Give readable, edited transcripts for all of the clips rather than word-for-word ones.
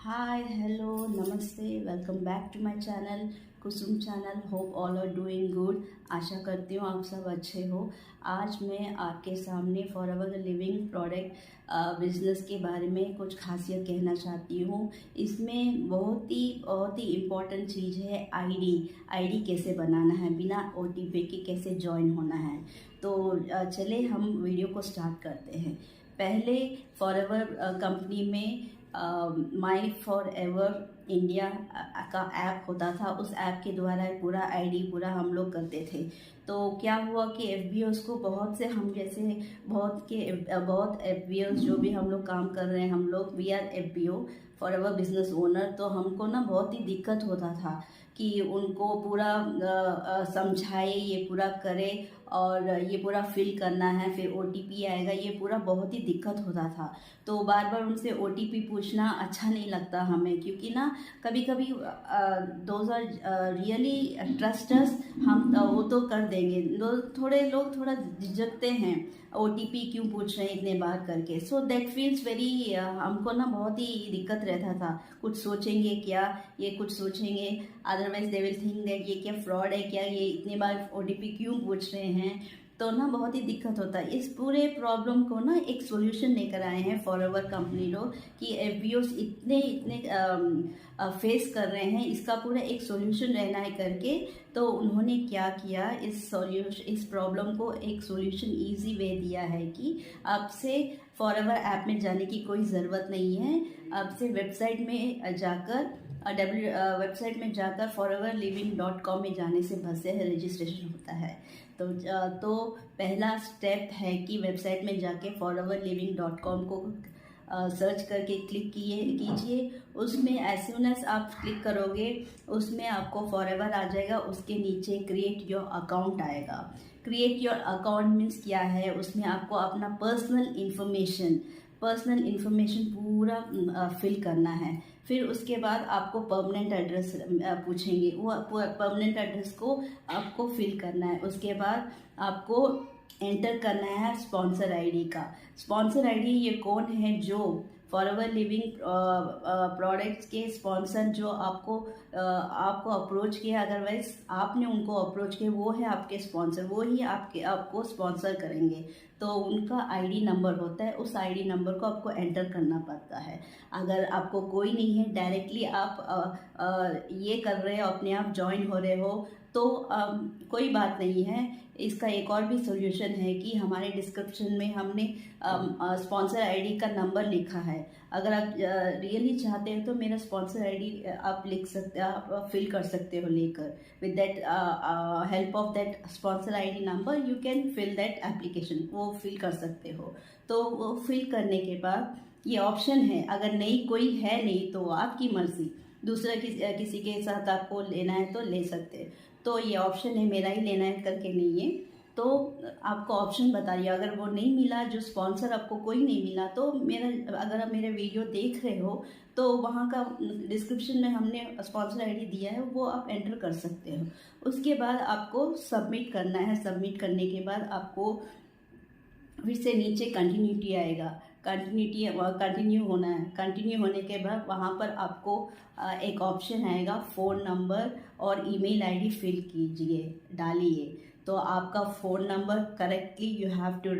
Hi, hello, namaste, welcome back to my channel Kusum channel. Hope all are doing good. आशा करती हूँ आप सब अच्छे हो। आज मैं आपके सामने फॉरएवर लिविंग प्रोडक्ट बिजनेस के बारे में कुछ खासियत कहना चाहती हूँ। इसमें बहुत ही इम्पॉर्टेंट चीज़ है आईडी कैसे बनाना है, बिना ओटीपी के कैसे ज्वाइन होना है। तो चले हम वीडियो को स्टार्ट करते हैं। पहले फॉरएवर कंपनी में माई फॉर एवर इंडिया का ऐप होता था। उस ऐप के द्वारा पूरा हम लोग करते थे। तो क्या हुआ कि एफबीओस को बहुत से हम जैसे बहुत एफबीओस जो भी हम लोग काम कर रहे हैं, हम लोग we are FBO forever business owner. तो हमको ना बहुत ही दिक्कत होता था कि उनको पूरा समझाए, ये पूरा करे और ये पूरा फिल करना है, फिर ओटीपी आएगा, ये पूरा बहुत ही दिक्कत होता था। तो बार बार उनसे ओटीपी पूछना अच्छा नहीं लगता हमें, क्योंकि ना कभी कभी दोज आर रियली ट्रस्टर्स, हम वो तो कर देंगे। थोड़े लोग थोड़ा झिझकते हैं, ओटीपी क्यों पूछ रहे हैं इतने बार करके। सो दैट फील्स वेरी, हमको ना बहुत ही दिक्कत रहता था। कुछ सोचेंगे क्या, ये कुछ सोचेंगे, otherwise they will think that ये क्या फ्रॉड है क्या, ये इतने बार ओटीपी क्यों पूछ रहे हैं। तो ना बहुत ही दिक्कत होता है। इस पूरे प्रॉब्लम को ना एक सॉल्यूशन लेकर आए हैं फॉरएवर कंपनी लोग कि एफबीओस इतने फेस कर रहे हैं, इसका पूरा एक सॉल्यूशन रहना है करके। तो उन्होंने क्या किया, इस प्रॉब्लम को एक सॉल्यूशन इजी वे दिया है कि आपसे फॉरएवर ऐप में जाने की कोई ज़रूरत नहीं है। आपसे वेबसाइट में जाकर foreverliving.com में जाने से बस से रजिस्ट्रेशन होता है। तो पहला स्टेप है कि वेबसाइट में जाके foreverliving.com को सर्च करके क्लिक कीजिए। उसमें एज सून एज आप क्लिक करोगे, उसमें आपको फॉरएवर आ जाएगा। उसके नीचे क्रिएट योर अकाउंट आएगा। क्रिएट योर अकाउंट मीन्स क्या है, उसमें आपको अपना पर्सनल इन्फॉर्मेशन पूरा फिल करना है। फिर उसके बाद आपको परमानेंट एड्रेस पूछेंगे, वो परमानेंट एड्रेस को आपको फिल करना है। उसके बाद आपको एंटर करना है स्पॉन्सर आईडी का। स्पॉन्सर आईडी ये कौन है, जो फॉरएवर लिविंग प्रोडक्ट्स के स्पॉन्सर जो आपको अप्रोच किया, अदरवाइज आपने उनको अप्रोच किया, वो है आपके स्पॉन्सर, वो ही आपको स्पॉन्सर करेंगे। तो उनका आईडी नंबर होता है, उस आईडी नंबर को आपको एंटर करना पड़ता है। अगर आपको कोई नहीं है, डायरेक्टली आप ये कर रहे हो, अपने आप ज्वाइन हो रहे हो, तो कोई बात नहीं है। इसका एक और भी सोल्यूशन है कि हमारे डिस्क्रिप्शन में हमने स्पॉन्सर आईडी का नंबर लिखा है। अगर आप रियली चाहते हैं तो मेरा स्पॉन्सर आईडी आप लिख सकते, आप फिल कर सकते हो लेकर। With that help of that sponsor ID number you can fill that application, वो फिल कर सकते हो। तो वो फिल करने के बाद ये ऑप्शन है, अगर नहीं कोई है नहीं तो आपकी मर्जी, दूसरा किसी के साथ आपको लेना है तो ले सकते हैं। तो ये ऑप्शन है, मेरा ही लेना है करके नहीं है। तो आपको ऑप्शन बता रही है, अगर वो नहीं मिला, जो स्पॉन्सर आपको कोई नहीं मिला, तो अगर आप मेरा वीडियो देख रहे हो तो वहाँ का डिस्क्रिप्शन में हमने स्पॉन्सर आईडी दिया है, वो आप एंटर कर सकते हो। उसके बाद आपको सबमिट करना है। सबमिट करने के बाद आपको फिर से नीचे कंटिन्यूटी आएगा, कंटिन्यू होना है। कंटिन्यू होने के बाद वहाँ पर आपको एक ऑप्शन आएगा, फ़ोन नंबर और ईमेल आईडी फिल कीजिए, डालिए। तो आपका phone number correctly you have to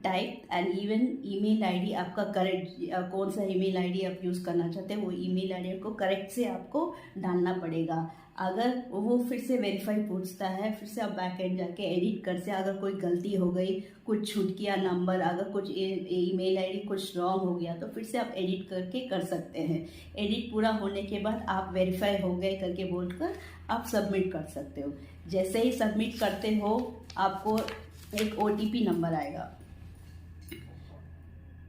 type and even email ID आपका करेक्ट, कौन सा ईमेल आईडी आप यूज़ करना चाहते हैं वो ईमेल आईडी को करेक्ट से आपको डालना पड़ेगा। अगर वो फिर से वेरीफाई पूछता है, फिर से आप बैक एंड जाके एडिट कर से, अगर कोई गलती हो गई, कुछ छूट गया नंबर, अगर कुछ ईमेल आईडी कुछ रॉन्ग हो गया, तो फिर से आप एडिट करके कर सकते हैं। एडिट पूरा होने के बाद आप वेरीफाई हो गए करके बोलकर आप सबमिट कर सकते हो। जैसे ही सबमिट करते हो आपको एक ओटीपी नंबर आएगा।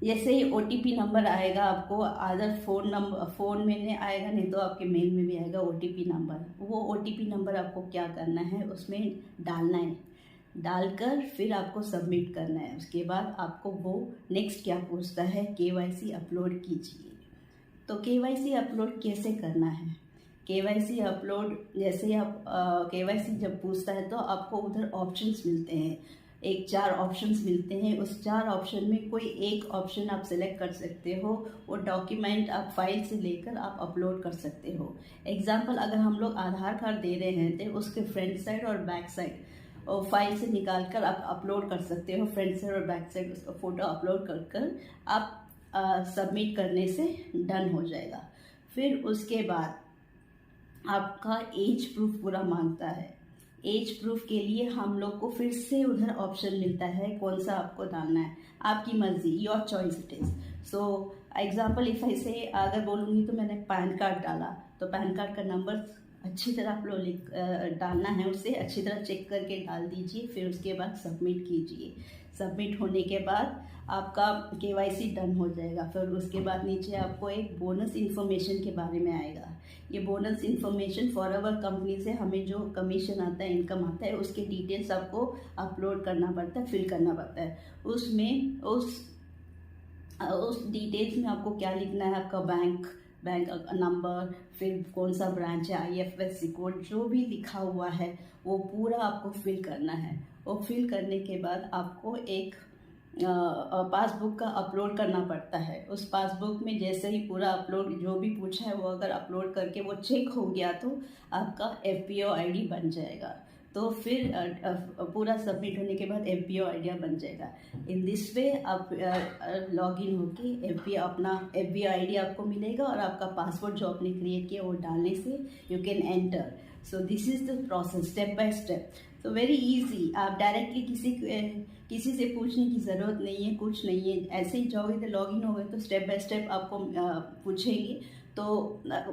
जैसे ही ओटीपी नंबर आएगा आपको, अदर फ़ोन में आएगा, नहीं तो आपके मेल में भी आएगा ओटीपी नंबर। वो ओटीपी नंबर आपको क्या करना है, उसमें डालना है। डालकर फिर आपको सबमिट करना है। उसके बाद आपको वो नेक्स्ट क्या पूछता है, केवाईसी अपलोड कीजिए। तो केवाईसी अपलोड कैसे करना है, केवाईसी अपलोड जैसे ही आप केवाईसी जब पूछता है तो आपको उधर ऑप्शंस मिलते हैं। एक 4 ऑप्शंस मिलते हैं। उस 4 ऑप्शन में कोई एक ऑप्शन आप सिलेक्ट कर सकते हो। वो डॉक्यूमेंट आप फाइल से लेकर आप अपलोड कर सकते हो। एग्जाम्पल, अगर हम लोग आधार कार्ड दे रहे हैं तो उसके फ्रंट साइड और बैक साइड और फाइल से निकाल कर आप अपलोड कर सकते हो। फ्रंट साइड और बैक साइड उसका फ़ोटो अपलोड कर कर आप सबमिट करने से डन हो जाएगा। फिर उसके बाद आपका एज प्रूफ पूरा मांगता है। एज प्रूफ के लिए हम लोग को फिर से उधर ऑप्शन मिलता है कौन सा आपको डालना है, आपकी मर्जी, your choice it is. So example if I से अगर बोलूँगी तो मैंने पैन कार्ड डाला तो पैन कार्ड का नंबर अच्छी तरह आप लोग डालना है, उसे अच्छी तरह चेक करके डाल दीजिए। फिर उसके बाद सबमिट कीजिए। सबमिट होने के बाद आपका KYC डन हो जाएगा। फिर उसके बाद नीचे आपको एक बोनस इन्फॉर्मेशन के बारे में आएगा। ये bonus information for our company से हमें जो कमीशन आता है, इनकम आता है, उसके डिटेल्स आपको अपलोड करना पड़ता है, फिल करना पड़ता है। उसमें उस डिटेल्स में आपको क्या लिखना है, आपका बैंक नंबर, फिर कौन सा ब्रांच है, IFSC कोड, जो भी लिखा हुआ है वो पूरा आपको फिल करना है। वो फिल करने के बाद आपको एक पासबुक का अपलोड करना पड़ता है। उस पासबुक में जैसे ही पूरा अपलोड जो भी पूछा है वो अगर अपलोड करके वो चेक हो गया तो आपका FPO ID बन जाएगा। तो फिर पूरा सबमिट होने के बाद FPO ID बन जाएगा। इन दिस वे आप लॉगिन होके अपना FPO ID आपको मिलेगा और आपका पासवर्ड जो आपने क्रिएट किया वो डालने से you can enter. So this is the process step by step. तो वेरी इजी। आप डायरेक्टली किसी से पूछने की ज़रूरत नहीं है, कुछ नहीं है। ऐसे ही जाओगे तो लॉगिन हो गए तो स्टेप बाय स्टेप आपको पूछेंगे तो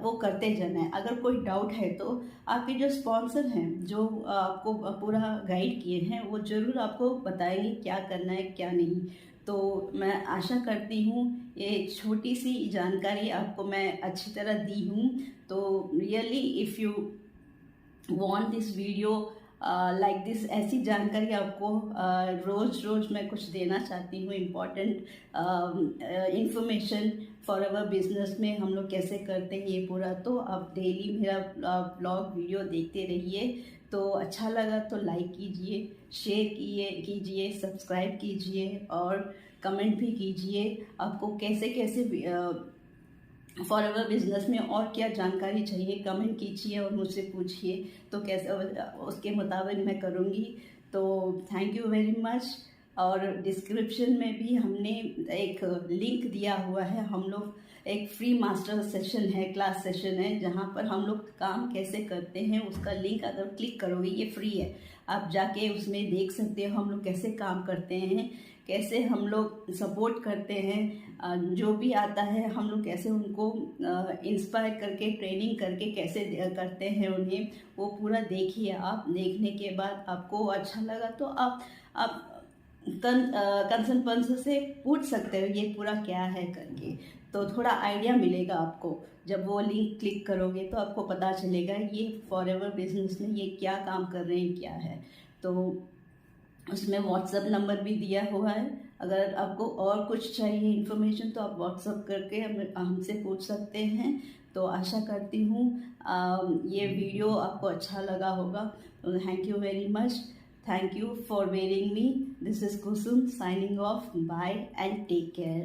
वो करते जाना है। अगर कोई डाउट है तो आपके जो स्पॉन्सर हैं जो आपको पूरा गाइड किए हैं वो ज़रूर आपको बताएंगे क्या करना है क्या नहीं। तो मैं आशा करती हूँ ये छोटी सी जानकारी आपको मैं अच्छी तरह दी हूँ। तो really if you want this video like this, ऐसी जानकारी आपको रोज़ मैं कुछ देना चाहती हूँ, important information for our business में हम लोग कैसे करते हैं ये पूरा। तो आप डेली मेरा ब्लॉग वीडियो देखते रहिए। तो अच्छा लगा तो लाइक कीजिए, शेयर कीजिए, सब्सक्राइब कीजिए और कमेंट भी कीजिए। आपको कैसे फॉर अवर बिजनेस में और क्या जानकारी चाहिए कमेंट कीजिए और मुझसे पूछिए, तो कैसे उसके मुताबिक मैं करूँगी। तो थैंक यू वेरी मच। और डिस्क्रिप्शन में भी हमने एक लिंक दिया हुआ है। हम लोग एक फ्री मास्टर सेशन है, क्लास सेशन है, जहाँ पर हम लोग काम कैसे करते हैं उसका लिंक अगर क्लिक करोगे, ये फ्री है, आप जाके उसमें देख सकते हो हम लोग कैसे काम करते हैं, कैसे हम लोग सपोर्ट करते हैं, जो भी आता है हम लोग कैसे उनको इंस्पायर करके ट्रेनिंग करके कैसे करते हैं उन्हें, वो पूरा देखिए आप। देखने के बाद आपको अच्छा लगा तो आप कंसर्न पर्सन से पूछ सकते हो ये पूरा क्या है करके। तो थोड़ा आइडिया मिलेगा आपको। जब वो लिंक क्लिक करोगे तो आपको पता चलेगा ये फॉर एवर बिजनेस में ये क्या काम कर रहे हैं, क्या है। तो उसमें व्हाट्सएप नंबर भी दिया हुआ है। अगर आपको और कुछ चाहिए इन्फॉर्मेशन तो आप व्हाट्सएप करके हमसे पूछ सकते हैं। तो आशा करती हूँ ये वीडियो आपको अच्छा लगा होगा। तो thank you very much. Thank you for bearing me. This is Kusum signing off. Bye and take care.